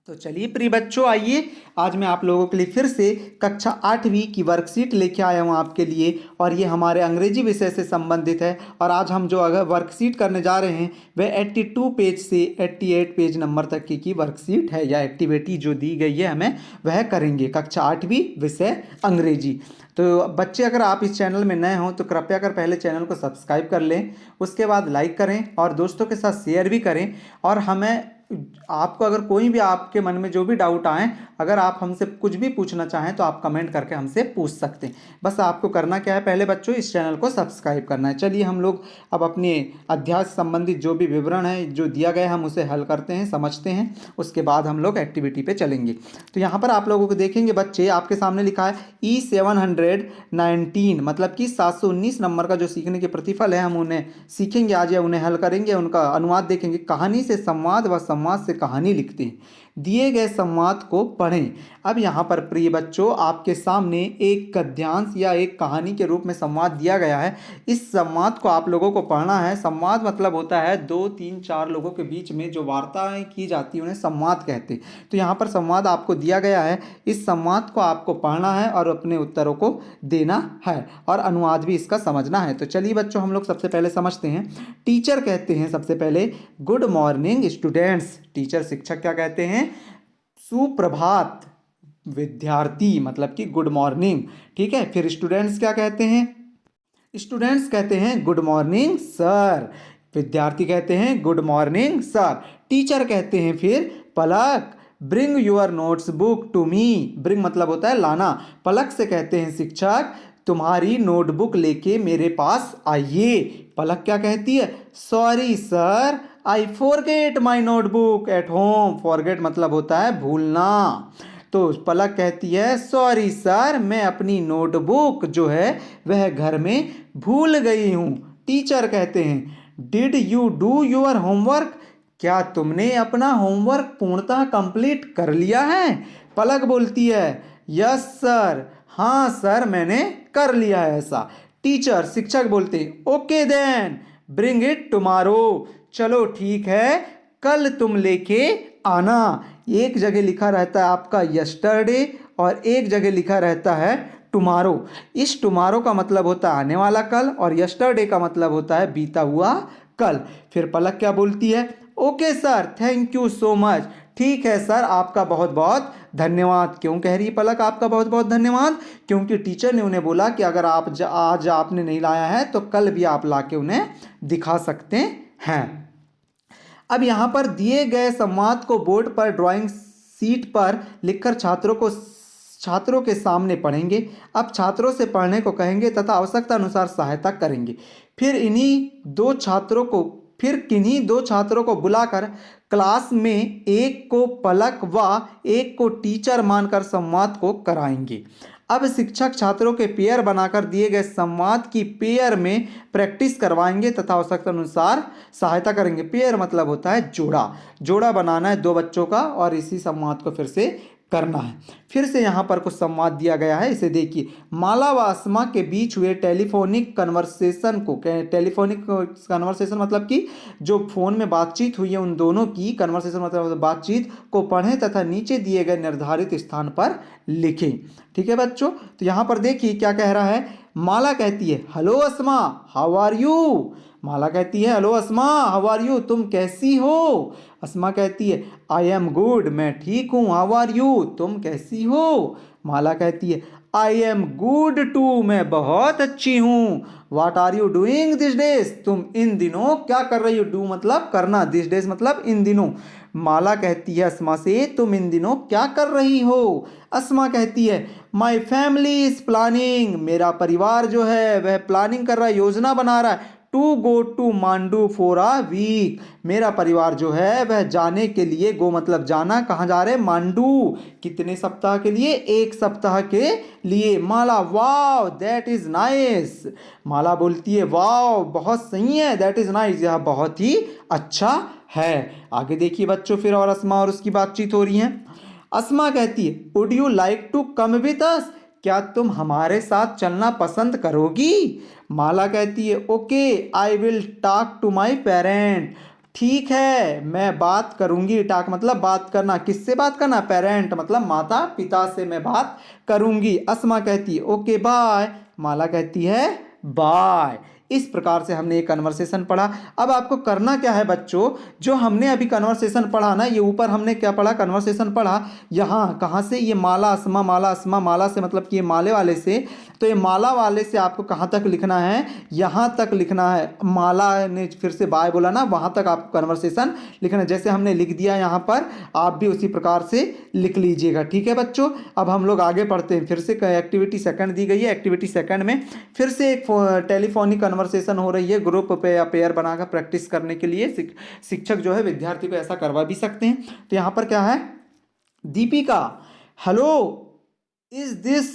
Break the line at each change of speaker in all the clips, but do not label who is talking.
तो चलिए प्रिय बच्चों, आइए आज मैं आप लोगों के लिए फिर से कक्षा 8वीं की वर्कशीट लेके आया हूँ आपके लिए। और ये हमारे अंग्रेजी विषय से संबंधित है। और आज हम जो अगर वर्कशीट करने जा रहे हैं वह 82 पेज से 88 पेज नंबर तक की वर्कशीट है या एक्टिविटी जो दी गई है हमें वह करेंगे। कक्षा 8वीं विषय अंग्रेजी। तो बच्चे, अगर आप इस चैनल में नए हों तो कृपया कर पहले चैनल को सब्सक्राइब कर लें, उसके बाद लाइक करें और दोस्तों के साथ शेयर भी करें। और हमें आपको अगर कोई भी आपके मन में जो भी डाउट आए, अगर आप हमसे कुछ भी पूछना चाहें तो आप कमेंट करके हमसे पूछ सकते हैं। बस आपको करना क्या है, पहले बच्चों इस चैनल को सब्सक्राइब करना है। चलिए हम लोग अब अपने अध्याय से संबंधित जो भी विवरण है जो दिया गया है हम उसे हल करते हैं, समझते हैं। उसके बाद हम लोग एक्टिविटी पे चलेंगे। तो यहाँ पर आप लोगों को देखेंगे बच्चे, आपके सामने लिखा है E719, मतलब कि 719 नंबर का जो सीखने के प्रतिफल है हम उन्हें सीखेंगे आज या उन्हें हल करेंगे। उनका अनुवाद देखेंगे। कहानी से संवाद व संवाद से कहानी लिखते हैं। दिए गए संवाद को पढ़ें। अब यहाँ पर प्रिय बच्चों आपके सामने एक गद्यांश या एक कहानी के रूप में संवाद दिया गया है। इस संवाद को आप लोगों को पढ़ना है। संवाद मतलब होता है 2, 3, 4 लोगों के बीच में जो वार्ताएं की जाती हैं उन्हें संवाद कहते हैं। तो यहाँ पर संवाद आपको दिया गया है। इस संवाद को आपको पढ़ना है और अपने उत्तरों को देना है और अनुवाद भी इसका समझना है। तो चलिए बच्चों हम लोग सबसे पहले समझते हैं। टीचर कहते हैं सबसे पहले गुड मॉर्निंग स्टूडेंट्स। टीचर शिक्षक क्या कहते हैं? सुप्रभात विद्यार्थी, मतलब कि गुड मॉर्निंग। ठीक है। फिर स्टूडेंट्स क्या कहते हैं? स्टूडेंट्स कहते हैं गुड मॉर्निंग सर। विद्यार्थी कहते हैं गुड मॉर्निंग सर। टीचर कहते हैं फिर Palak bring your notes book to me. Bring मतलब होता है लाना। पलक से कहते हैं शिक्षक तुम्हारी नोटबुक लेके मेरे पास आइए। पलक क्या कहती है? Sorry sir I forget my notebook at home. Forget मतलब होता है भूलना। तो पलक कहती है सॉरी सर मैं अपनी नोटबुक जो है वह घर में भूल गई हूँ। टीचर कहते हैं did you do your homework. क्या तुमने अपना होमवर्क पूर्णतः कंप्लीट कर लिया है? पलक बोलती है यस सर, हाँ सर मैंने कर लिया है ऐसा। टीचर शिक्षक बोलते हैं okay then bring it tomorrow. चलो ठीक है कल तुम लेके आना। एक जगह लिखा रहता है आपका यस्टरडे और एक जगह लिखा रहता है टुमारो। इस टुमारो का मतलब होता है आने वाला कल और यस्टरडे का मतलब होता है बीता हुआ कल। फिर पलक क्या बोलती है? Okay sir thank you so much. ठीक है सर आपका बहुत बहुत धन्यवाद। क्यों कह रही है पलक आपका बहुत बहुत धन्यवाद? क्योंकि टीचर ने उन्हें बोला कि अगर आप आज आपने नहीं लाया है तो कल भी आप लाके उन्हें दिखा सकते हैं। अब यहाँ पर दिए गए संवाद को बोर्ड पर ड्राइंग शीट पर लिखकर छात्रों के सामने पढ़ेंगे। अब छात्रों से पढ़ने को कहेंगे तथा आवश्यकता अनुसार सहायता करेंगे। फिर किन्हीं दो छात्रों को बुलाकर क्लास में एक को पलक व एक को टीचर मानकर संवाद को कराएंगे। अब शिक्षक छात्रों के पेयर बनाकर दिए गए संवाद की पेयर में प्रैक्टिस करवाएंगे तथा आवश्यकता अनुसार सहायता करेंगे। पेयर मतलब होता है जोड़ा। जोड़ा बनाना है दो बच्चों का और इसी संवाद को फिर से करना है। फिर से यहाँ पर कुछ संवाद दिया गया है, इसे देखिए। माला व अस्मा के बीच हुए टेलीफोनिक कन्वर्सेशन को, टेलीफोनिक कन्वर्सेशन मतलब कि जो फोन में बातचीत हुई है उन दोनों की, कन्वर्सेशन मतलब बातचीत को पढ़ें तथा नीचे दिए गए निर्धारित स्थान पर लिखें। ठीक है बच्चों। तो यहाँ पर देखिए क्या कह रहा है। माला कहती है hello Asma how are you. Mala कहती है hello Asma how are you, तुम कैसी हो? अस्मा कहती है आई एम गुड, मैं ठीक हूँ। हाउ आर यू, तुम कैसी हो? माला कहती है आई एम गुड टू, मैं बहुत अच्छी हूँ। What are you doing this days, तुम इन दिनों क्या कर रही हो? डू मतलब करना, दिस डेज मतलब इन दिनों। माला कहती है अस्मा से तुम इन दिनों क्या कर रही हो? अस्मा कहती है माई फैमिली इज प्लानिंग, मेरा परिवार जो है वह प्लानिंग कर रहा है, योजना बना रहा है। To go to Mandu for a week, मेरा परिवार जो है वह जाने के लिए, गो मतलब जाना, कहाँ जा रहे हैं? मांडू। कितने सप्ताह के लिए? 1 सप्ताह के लिए। माला वाव दैट इज नाइस, माला बोलती है वाव बहुत सही है, दैट इज नाइस यह बहुत ही अच्छा है। आगे देखिए बच्चों, फिर और अस्मा और उसकी बातचीत हो रही है। अस्मा कहती है would you like to come with us, क्या तुम हमारे साथ चलना पसंद करोगी? माला कहती है okay I will talk to my parent, ठीक है मैं बात करूंगी। टाक मतलब बात करना, किससे बात करना? पेरेंट मतलब माता पिता से मैं बात करूंगी। अस्मा कहती है ओके बाय, माला कहती है बाय। इस प्रकार से हमने ये कन्वर्सेशन पढ़ा। अब आपको करना क्या है बच्चों, जो हमने अभी कन्वर्सेशन पढ़ा ना, ये ऊपर हमने क्या पढ़ा? कन्वर्सेशन पढ़ा। यहाँ कहाँ से? ये माला अस्मा, माला अस्मा, माला से मतलब कि ये माले वाले से। तो ये माला वाले से आपको कहाँ तक लिखना है? यहाँ तक लिखना है। माला ने फिर से बाय बोला ना, वहाँ तक आपको कन्वर्सेशन लिखना है। जैसे हमने लिख दिया यहाँ पर, आप भी उसी प्रकार से लिख लीजिएगा। ठीक है बच्चों, अब हम लोग आगे पढ़ते हैं। फिर से एक्टिविटी सेकंड दी गई है। एक्टिविटी सेकंड में फिर से एक टेलीफोनिक कन्वर्सेशन हो रही है, ग्रुप पे या पेयर बनाकर प्रैक्टिस करने के लिए शिक्षक जो है विद्यार्थी को ऐसा करवा भी सकते हैं। तो यहाँ पर क्या है? Deepika, hello, is this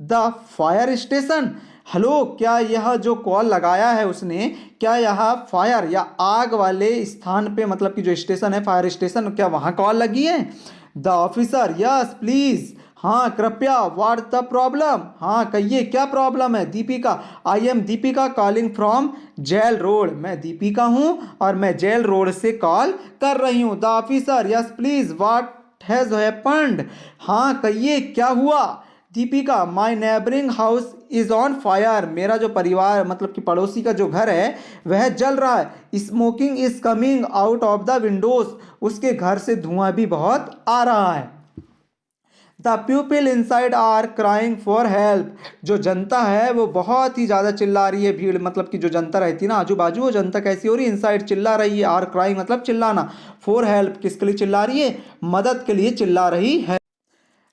the fire station? Hello, क्या यह जो कॉल लगाया है उसने, क्या यह फायर या आग वाले स्थान पे, मतलब कि जो स्टेशन है फायर स्टेशन, क्या वहाँ कॉल लगी है? द ऑफिसर, यस प्लीज, हाँ कृपया, व्हाट द प्रॉब्लम? हाँ कहिए क्या प्रॉब्लम है? Deepika, I am Deepika calling from jail road, मैं दीपिका हूँ और मैं जेल रोड से कॉल कर रही हूँ। The officer, yes please, what has happened? हाँ कहिए क्या हुआ? Deepika, my neighbouring house is on fire, मेरा जो परिवार मतलब कि पड़ोसी का जो घर है वह जल रहा है। Smoking is coming out of the windows, उसके घर से धुआं भी बहुत आ रहा है। The people inside are crying for help, जो जनता है वो बहुत ही ज़्यादा चिल्ला रही है। भीड़ मतलब कि जो जनता रहती है ना आजू बाजू, वो जनता कैसी हो रही है? इनसाइड चिल्ला रही है। आर क्राइंग मतलब चिल्लाना। फॉर हेल्प किसके लिए चिल्ला रही है? मदद के लिए चिल्ला रही है।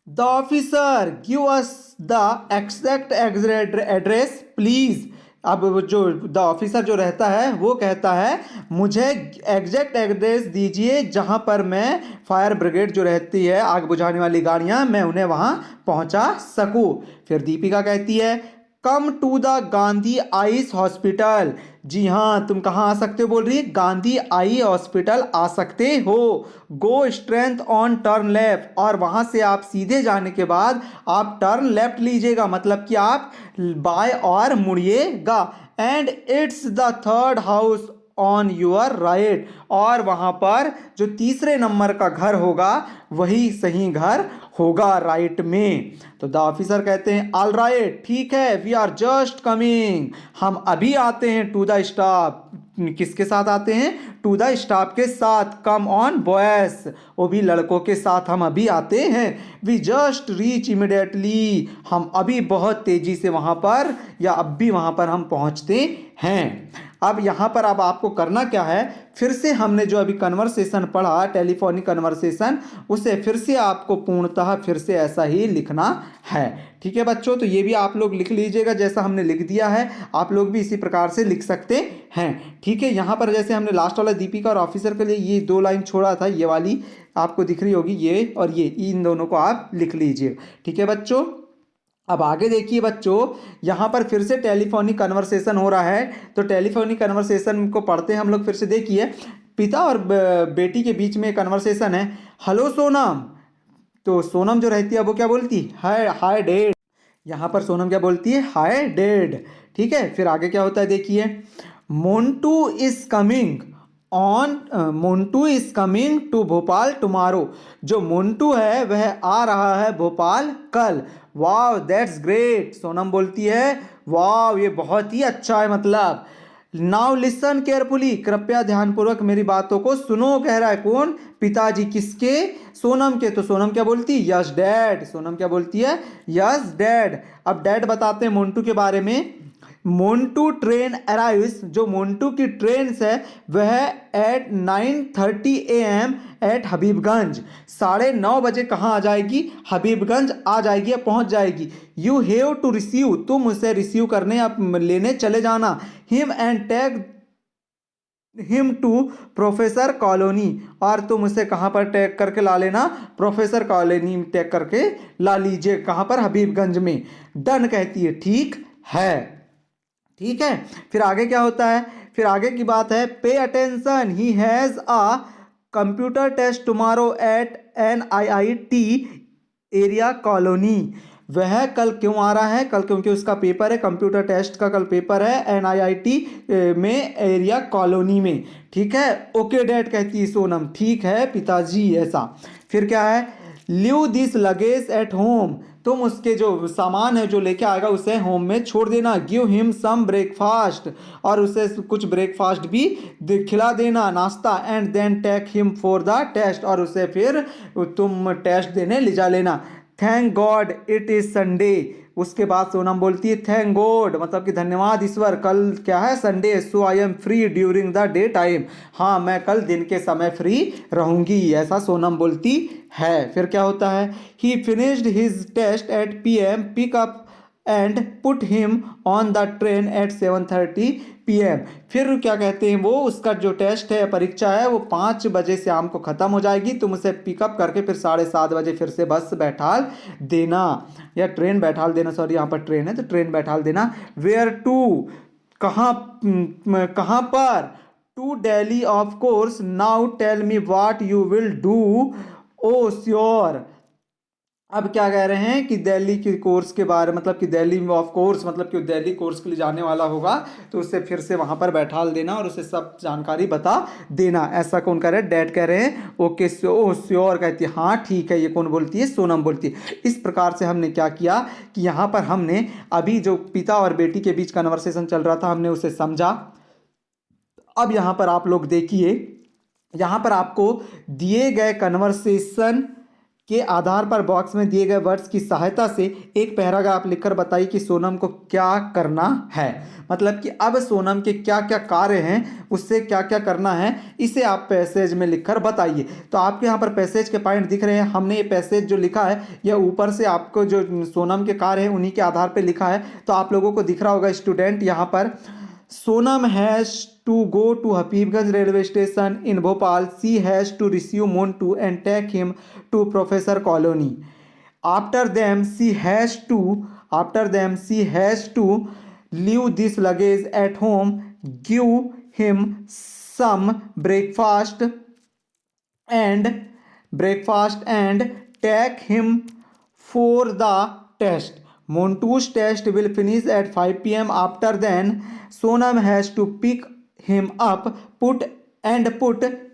The officer, give us the exact address please. अब वो जो द ऑफिसर जो रहता है वो कहता है मुझे एग्जैक्ट एड्रेस दीजिए जहां पर मैं फायर ब्रिगेड जो रहती है, आग बुझाने वाली गाड़ियां, मैं उन्हें वहां पहुंचा सकूं। फिर दीपिका कहती है come to the Gandhi eyes hospital. जी हाँ, तुम कहाँ आ सकते हो? बोल रही है गांधी आई हॉस्पिटल आ सकते हो। गो स्ट्रेंथ ऑन टर्न लेफ्ट, और वहाँ से आप सीधे जाने के बाद आप टर्न लेफ्ट लीजिएगा, मतलब कि आप बाय और मुड़िएगा। And it's the third house on your right, और वहाँ पर जो तीसरे नंबर का घर होगा वही सही घर होगा राइट में। तो द ऑफिसर कहते हैं ऑल राइट, ठीक है, वी आर जस्ट कमिंग, हम अभी आते हैं। टू द स्टाफ, किसके साथ आते हैं? टू द स्टाफ के साथ। कम ऑन बॉयस, वो भी लड़कों के साथ हम अभी आते हैं। वी जस्ट रीच इमिडिएटली, हम अभी बहुत तेजी से वहाँ पर या अब भी वहाँ पर हम पहुँचते हैं। अब यहाँ पर अब आपको करना क्या है? फिर से हमने जो अभी कन्वर्सेशन पढ़ा, टेलीफोनिक कन्वर्सेशन, उसे फिर से आपको पूर्णतः फिर से ऐसा ही लिखना है। ठीक है बच्चों, तो ये भी आप लोग लिख लीजिएगा जैसा हमने लिख दिया है, आप लोग भी इसी प्रकार से लिख सकते हैं। ठीक है, यहाँ पर जैसे हमने लास्ट वाला दीपिका और ऑफिसर के लिए ये 2 लाइन छोड़ा था, ये वाली आपको दिख रही होगी, ये और ये, इन दोनों को आप लिख लीजिए। ठीक है बच्चों, अब आगे देखिए बच्चों, यहाँ पर फिर से टेलीफोनिक कन्वर्सेशन हो रहा है। तो टेलीफोनिक कन्वर्सेशन को पढ़ते हैं हम लोग फिर से। देखिए, पिता और बेटी के बीच में कन्वर्सेशन है। हेलो सोनम, तो सोनम जो रहती है वो क्या बोलती है? Hi hi dad. यहाँ पर सोनम क्या बोलती है? Hi dad. ठीक है, फिर आगे क्या होता है देखिए, Montu is coming Montu is coming to Bhopal tomorrow, जो मोन्टू है वह आ रहा है भोपाल कल। वाह दैट्स ग्रेट, सोनम बोलती है वाह ये बहुत ही अच्छा है। मतलब नाउ लिसन केयरफुली, कृपया ध्यानपूर्वक मेरी बातों को सुनो, कह रहा है कौन? पिताजी। किसके? सोनम के। तो सोनम क्या बोलती है? Yes dad. सोनम क्या बोलती है? Yes dad. अब डैड बताते हैं मोन्टू के बारे में। मोन्टू ट्रेन अराइव्स, जो मोन्टू की ट्रेन है वह एट 9:30 AM एट हबीबगंज, 9:30 बजे कहाँ आ जाएगी? हबीबगंज आ जाएगी या पहुँच जाएगी। यू हैव टू रिसीव, तुम उसे रिसीव करने या लेने चले जाना। Him and take him to professor colony, और तुम उसे कहाँ पर टैग करके ला लेना? प्रोफेसर कॉलोनी में टैग करके ला लीजिए। कहाँ पर? हबीबगंज में। डन कहती है, ठीक है। ठीक है, फिर आगे क्या होता है? फिर आगे की बात है, pay attention, he has a computer test tomorrow at NIIT area colony. वह कल क्यों आ रहा है? कल क्योंकि उसका पेपर है, कंप्यूटर टेस्ट का कल पेपर है NIIT में एरिया कॉलोनी में। ठीक है, ओके डैड कहती है सोनम, ठीक है पिताजी ऐसा। फिर क्या है, leave this luggage at home, तुम उसके जो सामान है जो लेके आएगा उसे होम में छोड़ देना। गिव हिम सम ब्रेकफास्ट, और उसे कुछ ब्रेकफास्ट भी खिला देना, नाश्ता। And then take him for the test, और उसे फिर तुम टेस्ट देने ले जा लेना। Thank god it is Sunday, उसके बाद सोनम बोलती है थैंक गॉड मतलब कि धन्यवाद ईश्वर, कल क्या है Sunday, so I am free during the day time, हाँ मैं कल दिन के समय फ्री रहूंगी, ऐसा सोनम बोलती है। फिर क्या होता है, he finished his test at PM, pick up and put him on the train at 7:30 PM। फिर क्या कहते हैं वो, उसका जो टेस्ट है परीक्षा है वो 5 बजे शाम को ख़त्म हो जाएगी, तुम उसे पिकअप करके फिर 7:30 बजे फिर से बस बैठाल देना, या ट्रेन बैठाल देना, सॉरी यहाँ पर ट्रेन है तो ट्रेन बैठाल देना। वेयर टू, कहाँ कहाँ पर, to Delhi of course, now tell me what you will do, oh sure. अब क्या कह रहे हैं कि दिल्ली के कोर्स के बारे, मतलब कि दिल्ली में ऑफ कोर्स मतलब कि दिल्ली कोर्स के लिए जाने वाला होगा, तो उसे फिर से वहां पर बैठाल देना और उसे सब जानकारी बता देना, ऐसा कौन कह रहे हैं, डैड कह रहे हैं। ओके ओ श्योर कहती है, हाँ ठीक है, ये कौन बोलती है, सोनम बोलती है। इस प्रकार से हमने क्या किया कि यहाँ पर हमने अभी जो पिता और बेटी के बीच कन्वर्सेशन चल रहा था हमने उसे समझा। अब यहाँ पर आप लोग देखिए, यहाँ पर आपको दिए गए कन्वर्सेशन के आधार पर बॉक्स में दिए गए वर्ड्स की सहायता से एक पैराग्राफ लिखकर बताइए कि सोनम को क्या करना है। मतलब कि अब सोनम के क्या क्या कार्य हैं, उससे क्या क्या करना है, इसे आप पैसेज में लिखकर बताइए। तो आपके यहाँ पर पैसेज के पॉइंट दिख रहे हैं, हमने ये पैसेज जो लिखा है यह ऊपर से आपको जो सोनम के कार्य हैं उन्हीं के आधार पर लिखा है। तो आप लोगों को दिख रहा होगा स्टूडेंट, यहाँ पर Sonam has to go to Habibganj railway station in Bhopal. She has to receive Montu and take him to Professor Colony. After them, she has to leave this luggage at home, give him some breakfast and take him for the test. Montu's test will finish at 5 PM. After then, Sonam has to pick him up, put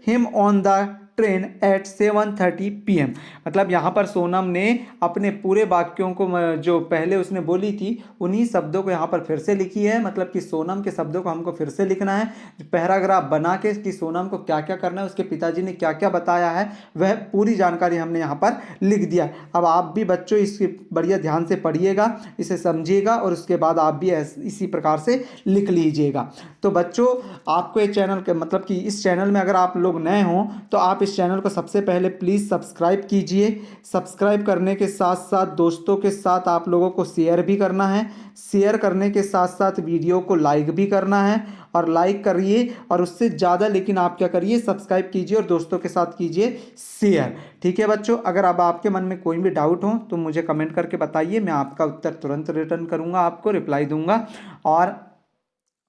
him on the train at 7:30 PM। मतलब यहाँ पर सोनम ने अपने पूरे वाक्यों को जो पहले उसने बोली थी उन्हीं शब्दों को यहाँ पर फिर से लिखी है। मतलब कि सोनम के शब्दों को हमको फिर से लिखना है, पैराग्राफ बना के कि सोनम को क्या क्या करना है, उसके पिताजी ने क्या क्या बताया है, वह पूरी जानकारी हमने यहाँ पर लिख दिया। अब आप भी बच्चों इसकी बढ़िया ध्यान से पढ़िएगा, इसे समझिएगा और उसके बाद आप भी इसी प्रकार से लिख लीजिएगा। तो बच्चों आपको ये चैनल के मतलब कि इस चैनल में अगर आप लोग नए हों तो आप इस चैनल को सबसे पहले प्लीज़ सब्सक्राइब कीजिए। सब्सक्राइब करने के साथ साथ दोस्तों के साथ आप लोगों को शेयर भी करना है, शेयर करने के साथ साथ वीडियो को लाइक भी करना है, और लाइक करिए और उससे ज़्यादा लेकिन आप क्या करिए, सब्सक्राइब कीजिए और दोस्तों के साथ कीजिए शेयर। ठीक है बच्चों, अगर अब आपके मन में कोई भी डाउट हो तो मुझे कमेंट करके बताइए, मैं आपका उत्तर तुरंत रिटर्न करूँगा, आपको रिप्लाई दूंगा। और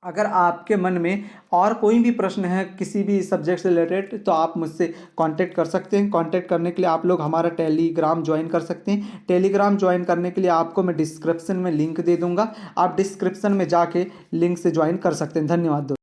अगर आपके मन में और कोई भी प्रश्न है किसी भी सब्जेक्ट से रिलेटेड तो आप मुझसे कांटेक्ट कर सकते हैं। कांटेक्ट करने के लिए आप लोग हमारा टेलीग्राम ज्वाइन कर सकते हैं। टेलीग्राम ज्वाइन करने के लिए आपको मैं डिस्क्रिप्शन में लिंक दे दूंगा, आप डिस्क्रिप्शन में जाके लिंक से ज्वाइन कर सकते हैं। धन्यवाद।